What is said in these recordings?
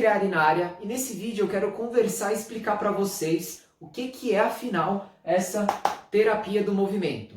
Andreari na área, e nesse vídeo eu quero conversar e explicar para vocês o que é afinal essa terapia do movimento.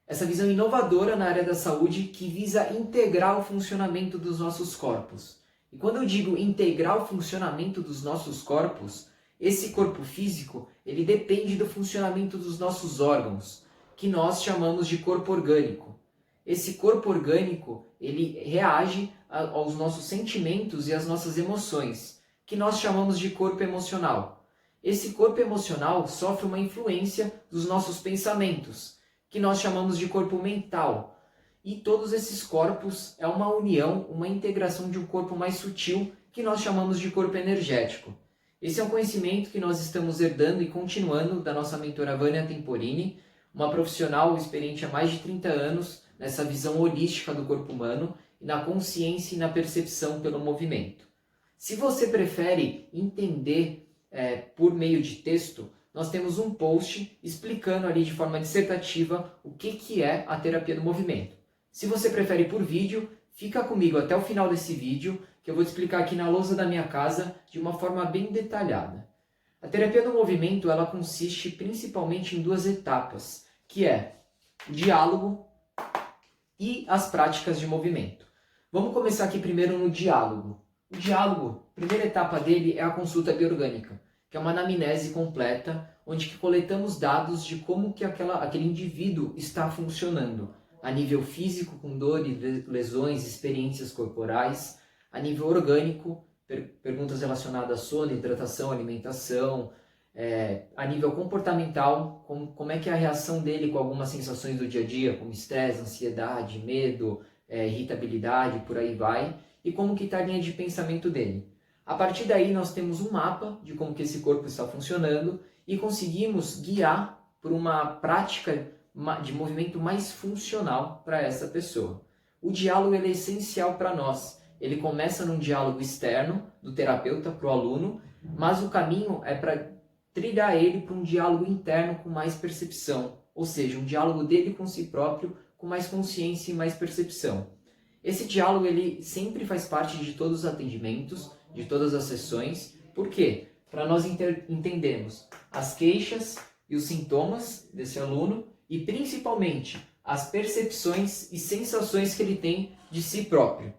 Essa visão inovadora na área da saúde que visa integrar o funcionamento dos nossos corpos. E quando eu digo integrar o funcionamento dos nossos corpos, esse corpo físico ele depende do funcionamento dos nossos órgãos, que nós chamamos de corpo orgânico. Esse corpo orgânico ele reage aos nossos sentimentos e às nossas emoções, que nós chamamos de corpo emocional. Esse corpo emocional sofre uma influência dos nossos pensamentos, que nós chamamos de corpo mental. E todos esses corpos é uma união, uma integração de um corpo mais sutil, que nós chamamos de corpo energético. Esse é um conhecimento que nós estamos herdando e continuando da nossa mentora Vânia Temporini, uma profissional experiente há mais de 30 anos nessa visão holística do corpo humano, e na consciência e na percepção pelo movimento. Se você prefere entender por meio de texto, nós temos um post explicando ali de forma dissertativa o que é a terapia do movimento. Se você prefere por vídeo, fica comigo até o final desse vídeo, que eu vou te explicar aqui na lousa da minha casa de uma forma bem detalhada. A terapia do movimento ela consiste principalmente em duas etapas, que é o diálogo e as práticas de movimento. Vamos começar aqui primeiro no diálogo. O diálogo, a primeira etapa dele é a consulta biorgânica, que é uma anamnese completa, onde que coletamos dados de como que aquele indivíduo está funcionando, a nível físico, com dores, lesões, experiências corporais, a nível orgânico, perguntas relacionadas a sono, hidratação, alimentação, a nível comportamental, como é que é a reação dele com algumas sensações do dia a dia, como estresse, ansiedade, medo, irritabilidade, por aí vai, e como que está a linha de pensamento dele. A partir daí nós temos um mapa de como que esse corpo está funcionando e conseguimos guiar por uma prática de movimento mais funcional para essa pessoa. O diálogo ele é essencial para nós. Ele começa num diálogo externo do terapeuta para o aluno, mas o caminho é para trilhar ele para um diálogo interno com mais percepção, ou seja, um diálogo dele com si próprio, com mais consciência e mais percepção. Esse diálogo ele sempre faz parte de todos os atendimentos, de todas as sessões. Por quê? Para nós entendermos as queixas e os sintomas desse aluno e principalmente as percepções e sensações que ele tem de si próprio.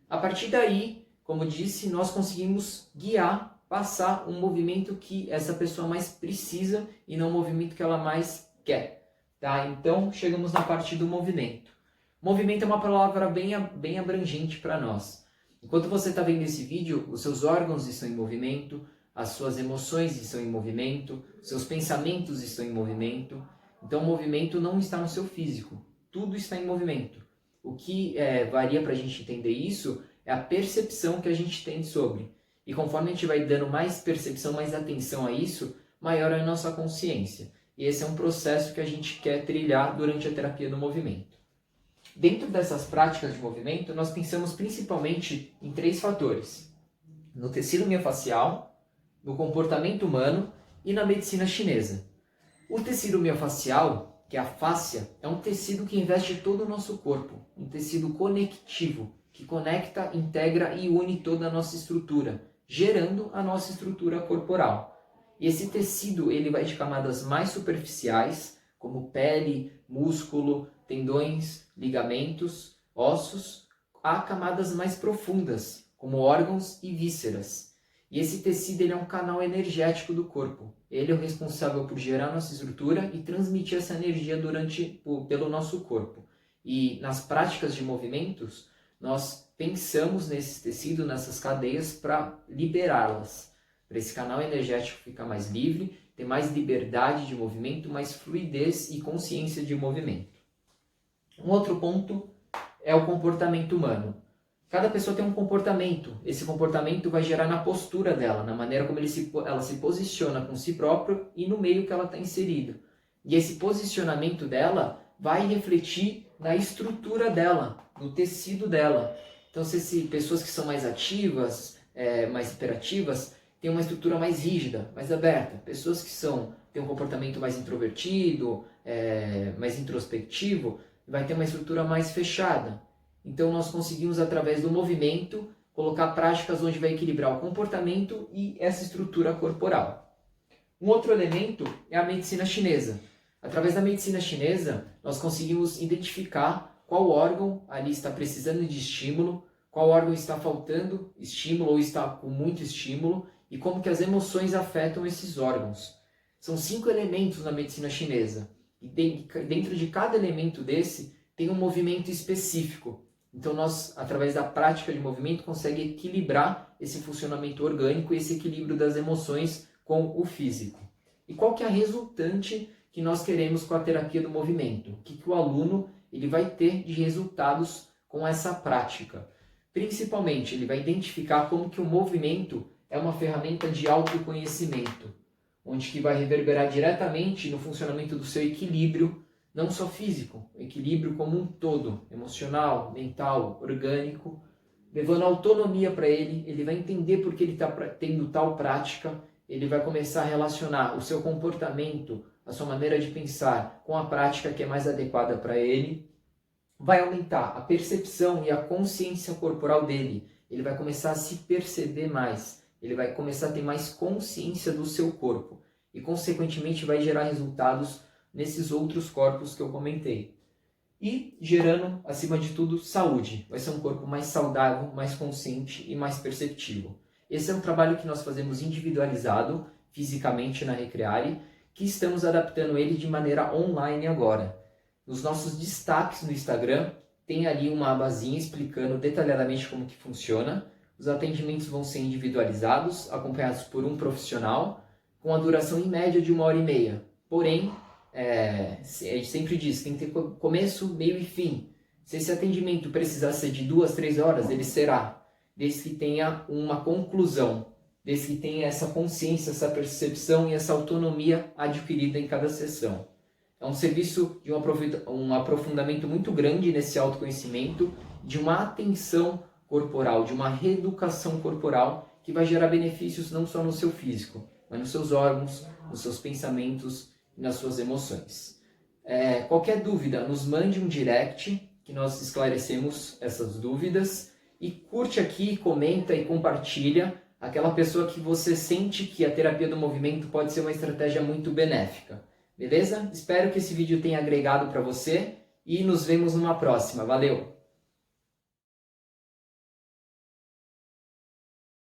A partir daí, como disse, nós conseguimos guiar, passar um movimento que essa pessoa mais precisa e não o movimento que ela mais quer. Tá? Então, chegamos na parte do movimento. Movimento é uma palavra bem abrangente para nós. Enquanto você está vendo esse vídeo, os seus órgãos estão em movimento, as suas emoções estão em movimento, seus pensamentos estão em movimento. Então, o movimento não está no seu físico, tudo está em movimento. O que varia para a gente entender isso é a percepção que a gente tem sobre. E conforme a gente vai dando mais percepção, mais atenção a isso, maior é a nossa consciência. E esse é um processo que a gente quer trilhar durante a terapia do movimento. Dentro dessas práticas de movimento, nós pensamos principalmente em 3 fatores. No tecido miofascial, no comportamento humano e na medicina chinesa. O tecido miofascial, que é a fáscia, é um tecido que investe todo o nosso corpo. Um tecido conectivo, que conecta, integra e une toda a nossa estrutura, gerando a nossa estrutura corporal. E esse tecido ele vai de camadas mais superficiais, como pele, músculo, tendões, ligamentos, ossos, a camadas mais profundas, como órgãos e vísceras. E esse tecido ele é um canal energético do corpo. Ele é o responsável por gerar nossa estrutura e transmitir essa energia pelo nosso corpo. E nas práticas de movimentos, nós pensamos nesse tecido, nessas cadeias, para liberá-las. Para esse canal energético ficar mais livre, ter mais liberdade de movimento, mais fluidez e consciência de movimento. Um outro ponto é o comportamento humano. Cada pessoa tem um comportamento. Esse comportamento vai gerar na postura dela, na maneira como ela se posiciona com si própria e no meio que ela está inserida. E esse posicionamento dela vai refletir na estrutura dela, no tecido dela. Então, se pessoas que são mais ativas, mais hiperativas, têm uma estrutura mais rígida, mais aberta. Pessoas que têm um comportamento mais introvertido, mais introspectivo, vai ter uma estrutura mais fechada. Então nós conseguimos, através do movimento, colocar práticas onde vai equilibrar o comportamento e essa estrutura corporal. Um outro elemento é a medicina chinesa. Através da medicina chinesa, nós conseguimos identificar qual órgão ali está precisando de estímulo, qual órgão está faltando estímulo ou está com muito estímulo e como que as emoções afetam esses órgãos. São 5 elementos na medicina chinesa e dentro de cada elemento desse tem um movimento específico. Então nós, através da prática de movimento, conseguimos equilibrar esse funcionamento orgânico e esse equilíbrio das emoções com o físico. E qual que é a resultante que nós queremos com a terapia do movimento? O que o aluno ele vai ter de resultados com essa prática? Principalmente, ele vai identificar como que o movimento é uma ferramenta de autoconhecimento, onde que vai reverberar diretamente no funcionamento do seu equilíbrio, não só físico, o equilíbrio como um todo, emocional, mental, orgânico, levando autonomia para ele, ele vai entender por que ele está tendo tal prática, ele vai começar a relacionar o seu comportamento, a sua maneira de pensar com a prática que é mais adequada para ele, vai aumentar a percepção e a consciência corporal dele, ele vai começar a se perceber mais, ele vai começar a ter mais consciência do seu corpo e, consequentemente, vai gerar resultados nesses outros corpos que eu comentei. E gerando, acima de tudo, saúde. Vai ser um corpo mais saudável, mais consciente e mais perceptivo. Esse é um trabalho que nós fazemos individualizado, fisicamente na Recreare, que estamos adaptando ele de maneira online agora. Nos nossos destaques no Instagram, tem ali uma abazinha explicando detalhadamente como que funciona. Os atendimentos vão ser individualizados, acompanhados por um profissional, com a duração em média de 1h30. Porém, a gente sempre diz, tem que ter começo, meio e fim. Se esse atendimento precisar ser de 2, 3 horas, ele será, desde que tenha uma conclusão, desde que tenha essa consciência, essa percepção e essa autonomia adquirida em cada sessão. É um serviço de um aprofundamento muito grande nesse autoconhecimento, de uma atenção corporal, de uma reeducação corporal que vai gerar benefícios não só no seu físico, mas nos seus órgãos, nos seus pensamentos e nas suas emoções. Qualquer dúvida, nos mande um direct que nós esclarecemos essas dúvidas e curte aqui, comenta e compartilha aquela pessoa que você sente que a terapia do movimento pode ser uma estratégia muito benéfica. Beleza? Espero que esse vídeo tenha agregado para você e nos vemos numa próxima. Valeu!